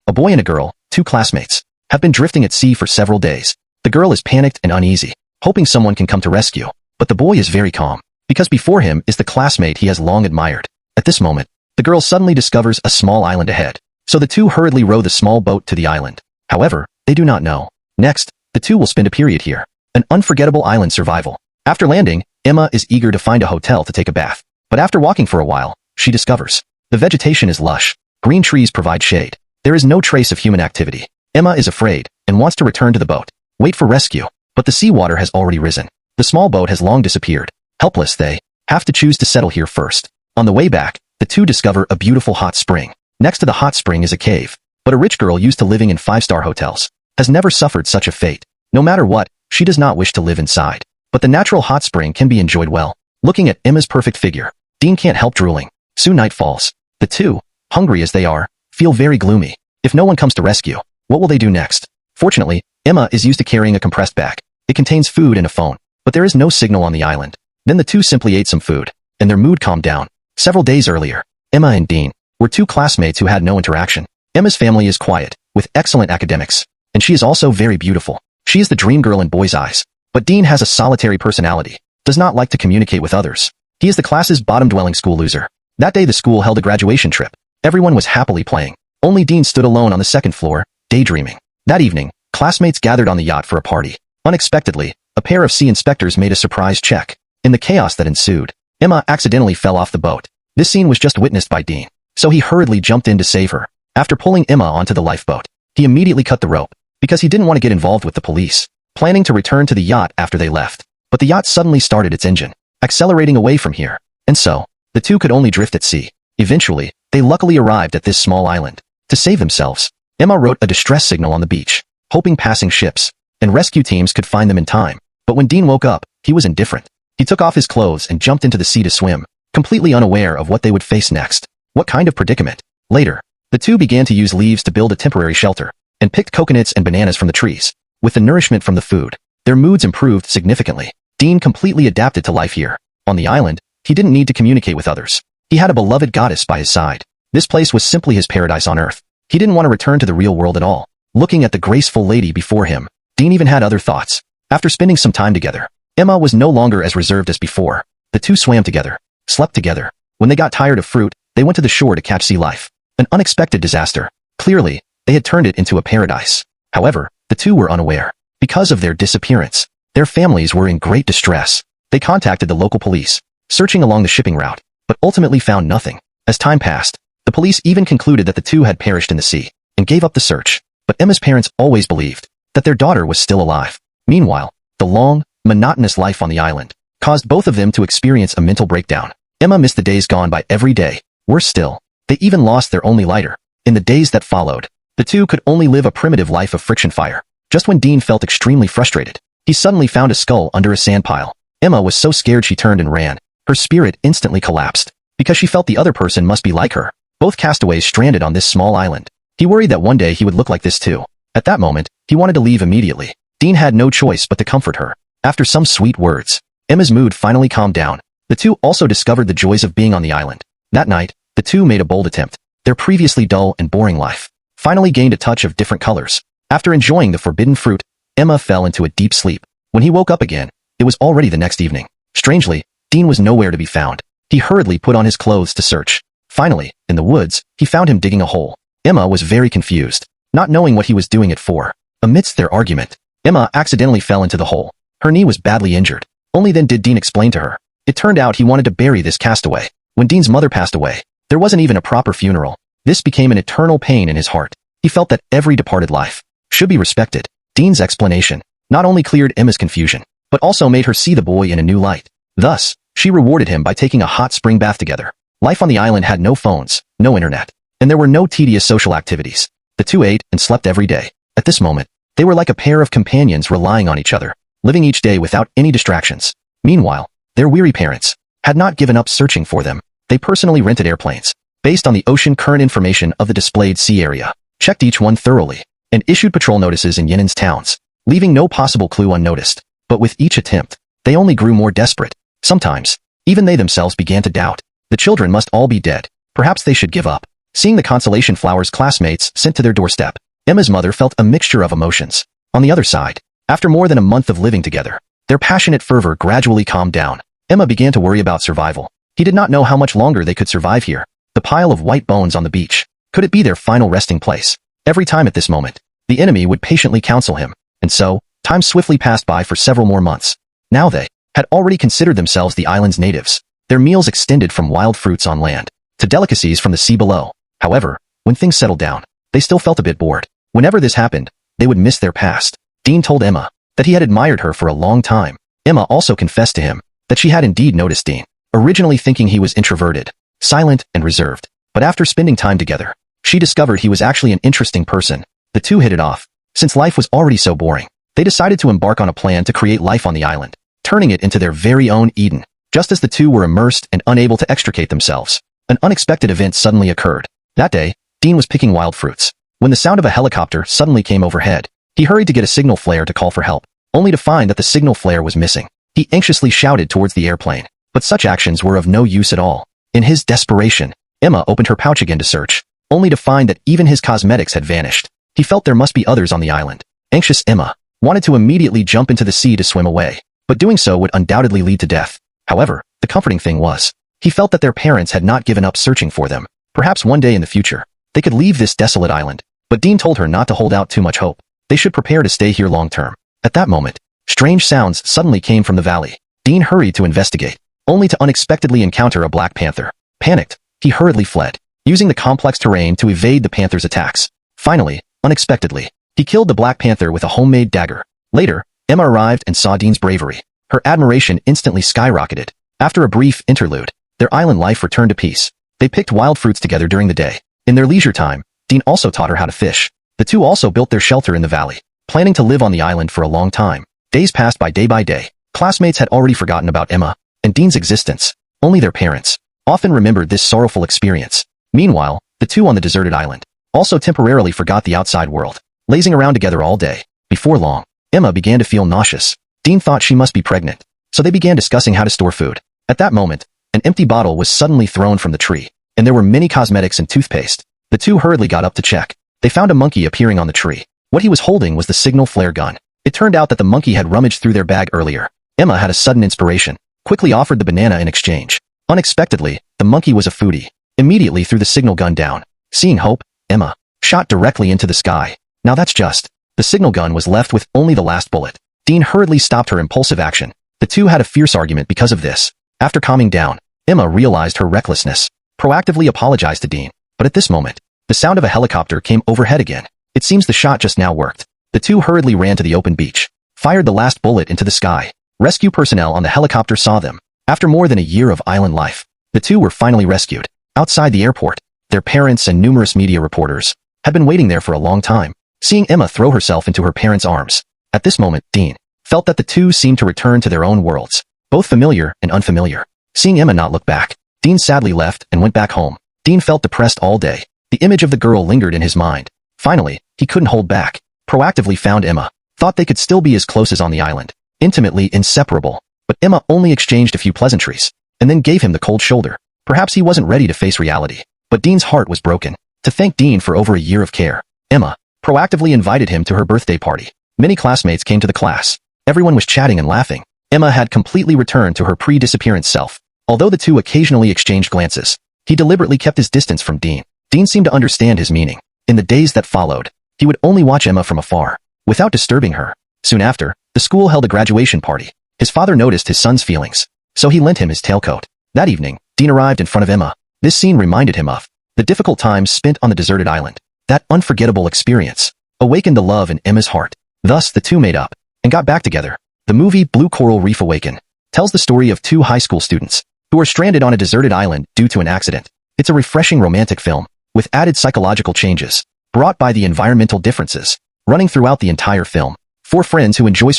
A boy and a girl, two classmates, have been drifting at sea for several days. The girl is panicked and uneasy, hoping someone can come to rescue. But the boy is very calm, because before him is the classmate he has long admired. At this moment, the girl suddenly discovers a small island ahead. So the two hurriedly row the small boat to the island. However, they do not know. Next, the two will spend a period here. An unforgettable island survival. After landing, Emma is eager to find a hotel to take a bath. But after walking for a while, she discovers the vegetation is lush. Green trees provide shade. There is no trace of human activity. Emma is afraid and wants to return to the boat, wait for rescue. But the seawater has already risen. The small boat has long disappeared. Helpless, they have to choose to settle here first. On the way back, the two discover a beautiful hot spring. Next to the hot spring is a cave. But a rich girl used to living in 5-star hotels has never suffered such a fate. No matter what, she does not wish to live inside. But the natural hot spring can be enjoyed well. Looking at Emma's perfect figure, Dean can't help drooling. Soon night falls. The two, hungry as they are, feel very gloomy. If no one comes to rescue, what will they do next? Fortunately, Emma is used to carrying a compressed bag. It contains food and a phone, but there is no signal on the island. Then the two simply ate some food, and their mood calmed down. Several days earlier, Emma and Dean were two classmates who had no interaction. Emma's family is quiet, with excellent academics, and she is also very beautiful. She is the dream girl in boys' eyes. But Dean has a solitary personality, does not like to communicate with others. He is the class's bottom-dwelling school loser. That day the school held a graduation trip. Everyone was happily playing. Only Dean stood alone on the second floor, daydreaming. That evening, classmates gathered on the yacht for a party. Unexpectedly, a pair of sea inspectors made a surprise check. In the chaos that ensued, Emma accidentally fell off the boat. This scene was just witnessed by Dean, so he hurriedly jumped in to save her. After pulling Emma onto the lifeboat, he immediately cut the rope, because he didn't want to get involved with the police, planning to return to the yacht after they left. But the yacht suddenly started its engine, accelerating away from here. And so, the two could only drift at sea. Eventually, they luckily arrived at this small island. To save themselves, Emma wrote a distress signal on the beach, hoping passing ships and rescue teams could find them in time. But when Dean woke up, he was indifferent. He took off his clothes and jumped into the sea to swim, completely unaware of what they would face next. What kind of predicament? Later, the two began to use leaves to build a temporary shelter, and picked coconuts and bananas from the trees. With the nourishment from the food, their moods improved significantly. Dean completely adapted to life here. On the island, he didn't need to communicate with others. He had a beloved goddess by his side. This place was simply his paradise on earth. He didn't want to return to the real world at all. Looking at the graceful lady before him, Dean even had other thoughts. After spending some time together, Emma was no longer as reserved as before. The two swam together, slept together. When they got tired of fruit, they went to the shore to catch sea life. An unexpected disaster. Clearly, they had turned it into a paradise. However, the two were unaware. Because of their disappearance, their families were in great distress. They contacted the local police, searching along the shipping route, but ultimately found nothing. As time passed, the police even concluded that the two had perished in the sea, and gave up the search. But Emma's parents always believed that their daughter was still alive. Meanwhile, the long, monotonous life on the island caused both of them to experience a mental breakdown. Emma missed the days gone by every day. Worse still, they even lost their only lighter. In the days that followed, the two could only live a primitive life of friction fire. Just when Dean felt extremely frustrated, he suddenly found a skull under a sand pile. Emma was so scared she turned and ran. Her spirit instantly collapsed, because she felt the other person must be like her. Both castaways stranded on this small island. He worried that one day he would look like this too. At that moment, he wanted to leave immediately. Dean had no choice but to comfort her. After some sweet words, Emma's mood finally calmed down. The two also discovered the joys of being on the island. That night, the two made a bold attempt. Their previously dull and boring life finally gained a touch of different colors. After enjoying the forbidden fruit, Emma fell into a deep sleep. When he woke up again, it was already the next evening. Strangely, Dean was nowhere to be found. He hurriedly put on his clothes to search. Finally, in the woods, he found him digging a hole. Emma was very confused, not knowing what he was doing it for. Amidst their argument, Emma accidentally fell into the hole. Her knee was badly injured. Only then did Dean explain to her. It turned out he wanted to bury this castaway. When Dean's mother passed away, there wasn't even a proper funeral. This became an eternal pain in his heart. He felt that every departed life should be respected. Dean's explanation not only cleared Emma's confusion, but also made her see the boy in a new light. Thus, she rewarded him by taking a hot spring bath together. Life on the island had no phones, no internet, and there were no tedious social activities. The two ate and slept every day. At this moment, they were like a pair of companions relying on each other, living each day without any distractions. Meanwhile, their weary parents had not given up searching for them. They personally rented airplanes, based on the ocean current information of the displayed sea area, checked each one thoroughly, and issued patrol notices in Yennen's towns, leaving no possible clue unnoticed. But with each attempt, they only grew more desperate. Sometimes, even they themselves began to doubt. The children must all be dead. Perhaps they should give up. Seeing the consolation flowers classmates sent to their doorstep, Emma's mother felt a mixture of emotions. On the other side, after more than a month of living together, their passionate fervor gradually calmed down. Emma began to worry about survival. He did not know how much longer they could survive here. The pile of white bones on the beach. Could it be their final resting place? Every time at this moment, the enemy would patiently counsel him. And so, time swiftly passed by for several more months. Now they had already considered themselves the island's natives. Their meals extended from wild fruits on land to delicacies from the sea below. However, when things settled down, they still felt a bit bored. Whenever this happened, they would miss their past. Dean told Emma that he had admired her for a long time. Emma also confessed to him that she had indeed noticed Dean, originally thinking he was introverted, silent, and reserved. But after spending time together, she discovered he was actually an interesting person. The two hit it off. Since life was already so boring, they decided to embark on a plan to create life on the island, turning it into their very own Eden. Just as the two were immersed and unable to extricate themselves, an unexpected event suddenly occurred. That day, Dean was picking wild fruits when the sound of a helicopter suddenly came overhead. He hurried to get a signal flare to call for help, only to find that the signal flare was missing. He anxiously shouted towards the airplane, but such actions were of no use at all. In his desperation, Emma opened her pouch again to search, only to find that even his cosmetics had vanished. He felt there must be others on the island. Anxious Emma wanted to immediately jump into the sea to swim away, but doing so would undoubtedly lead to death. However, the comforting thing was, he felt that their parents had not given up searching for them. Perhaps one day in the future, they could leave this desolate island. But Dean told her not to hold out too much hope. They should prepare to stay here long term. At that moment, strange sounds suddenly came from the valley. Dean hurried to investigate, only to unexpectedly encounter a black panther. Panicked, he hurriedly fled, using the complex terrain to evade the panther's attacks. Finally, unexpectedly, he killed the black panther with a homemade dagger. Later, Emma arrived and saw Dean's bravery. Her admiration instantly skyrocketed. After a brief interlude, their island life returned to peace. They picked wild fruits together during the day. In their leisure time, Dean also taught her how to fish. The two also built their shelter in the valley, planning to live on the island for a long time. Days passed by day by day. Classmates had already forgotten about Emma and Dean's existence. Only their parents often remembered this sorrowful experience. Meanwhile, the two on the deserted island also temporarily forgot the outside world, lazing around together all day. Before long, Emma began to feel nauseous. Dean thought she must be pregnant, so they began discussing how to store food. At that moment, an empty bottle was suddenly thrown from the tree, and there were many cosmetics and toothpaste. The two hurriedly got up to check. They found a monkey appearing on the tree. What he was holding was the signal flare gun. It turned out that the monkey had rummaged through their bag earlier. Emma had a sudden inspiration, quickly offered the banana in exchange. Unexpectedly, the monkey was a foodie. Immediately threw the signal gun down. Seeing hope, Emma shot directly into the sky. Now that's just. The signal gun was left with only the last bullet. Dean hurriedly stopped her impulsive action. The two had a fierce argument because of this. After calming down, Emma realized her recklessness, proactively apologized to Dean. But at this moment, the sound of a helicopter came overhead again. It seems the shot just now worked. The two hurriedly ran to the open beach, fired the last bullet into the sky. Rescue personnel on the helicopter saw them. After more than a year of island life, the two were finally rescued. Outside the airport, their parents and numerous media reporters had been waiting there for a long time, seeing Emma throw herself into her parents' arms. At this moment, Dean felt that the two seemed to return to their own worlds, both familiar and unfamiliar. Seeing Emma not look back, Dean sadly left and went back home. Dean felt depressed all day. The image of the girl lingered in his mind. Finally, he couldn't hold back. Proactively found Emma. Thought they could still be as close as on the island. Intimately inseparable. But Emma only exchanged a few pleasantries, and then gave him the cold shoulder. Perhaps he wasn't ready to face reality. But Dean's heart was broken. To thank Dean for over a year of care, Emma proactively invited him to her birthday party. Many classmates came to the class. Everyone was chatting and laughing. Emma had completely returned to her pre-disappearance self. Although the two occasionally exchanged glances, he deliberately kept his distance from Dean. Dean seemed to understand his meaning. In the days that followed, he would only watch Emma from afar, without disturbing her. Soon after, the school held a graduation party. His father noticed his son's feelings, so he lent him his tailcoat. That evening, Dean arrived in front of Emma. This scene reminded him of the difficult times spent on the deserted island. That unforgettable experience awakened the love in Emma's heart. Thus, the two made up and got back together. The movie Blue Coral Reef Awaken tells the story of two high school students who are stranded on a deserted island due to an accident. It's a refreshing romantic film with added psychological changes brought by the environmental differences running throughout the entire film. For friends who enjoy